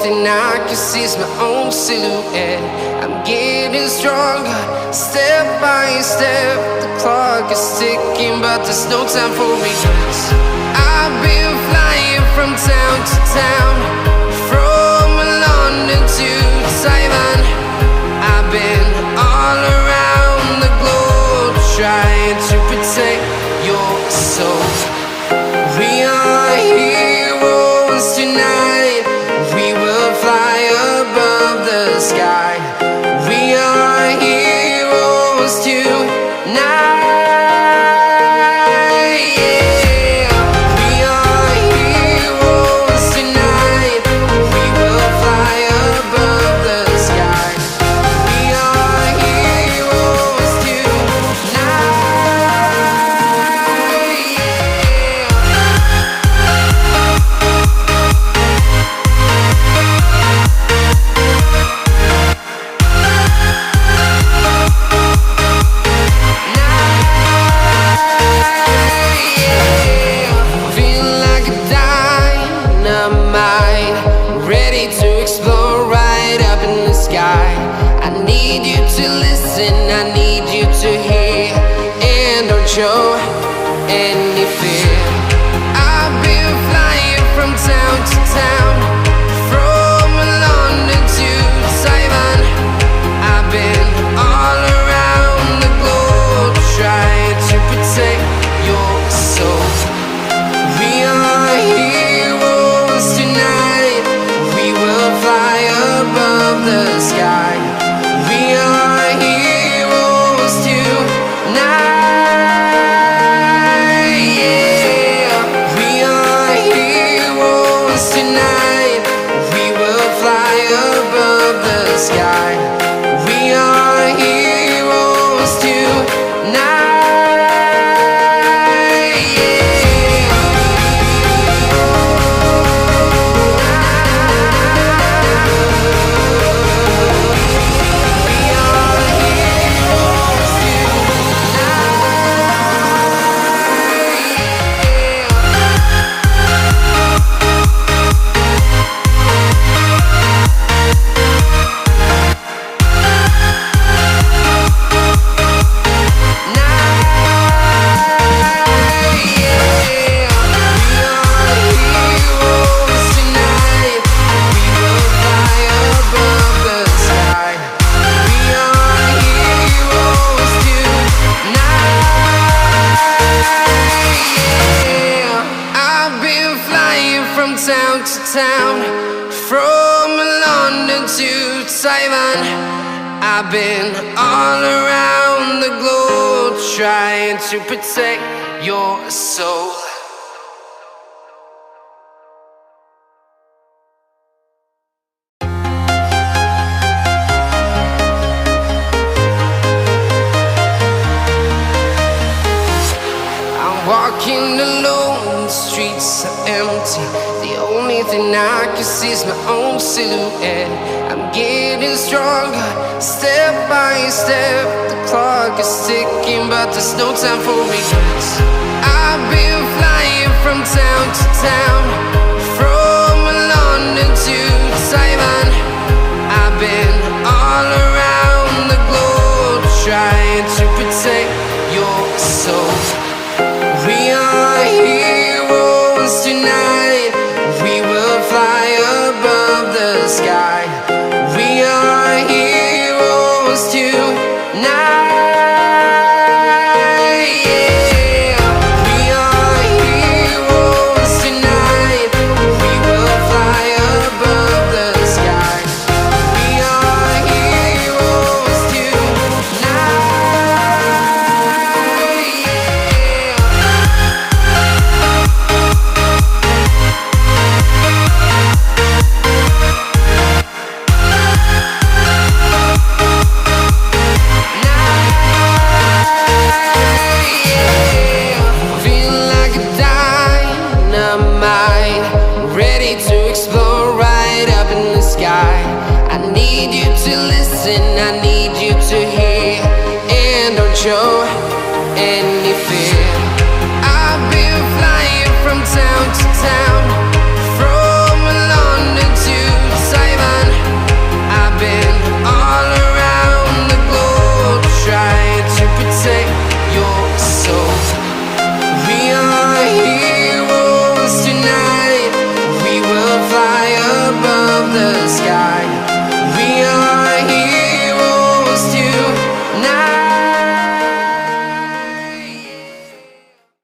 thing I can see is my own silhouette. I'm getting stronger, step by step. The clock is ticking, but there's no time for regrets. I've been flying from town to town, from London to Taiwan. I've been all around the globe, trying to protect your soul. We are heroes tonight. We will fly above the sky. We are heroes tonight. Yeah. We are heroes tonight. We will fly above the sky. We are heroes tonight. I need you to hear and don't show any fear. I've been flying from town to town, from London to Taiwan. I've been all around the globe, trying to protect your soul. We are heroes tonight. We will fly above the sky. We are heroes tonight. Yeah. We are heroes tonight. We will fly above the sky. We are heroes tonight. Town to town, from London to Taiwan. I've been all around the globe, trying to protect your soul. I'm walking alone, the streets are empty. The only thing I can see is my own silhouette. I'm getting stronger, step by step. The clock is ticking, but there's no time for regrets. I've been flying from town to town, from London to Taiwan. I've been all around the globe, trying to protect your soul. We are heroes tonight. We will fly above the sky. We are heroes tonight. Yeah. We are heroes tonight. We will fly above the sky. We are heroes tonight. I need you to listen, I need you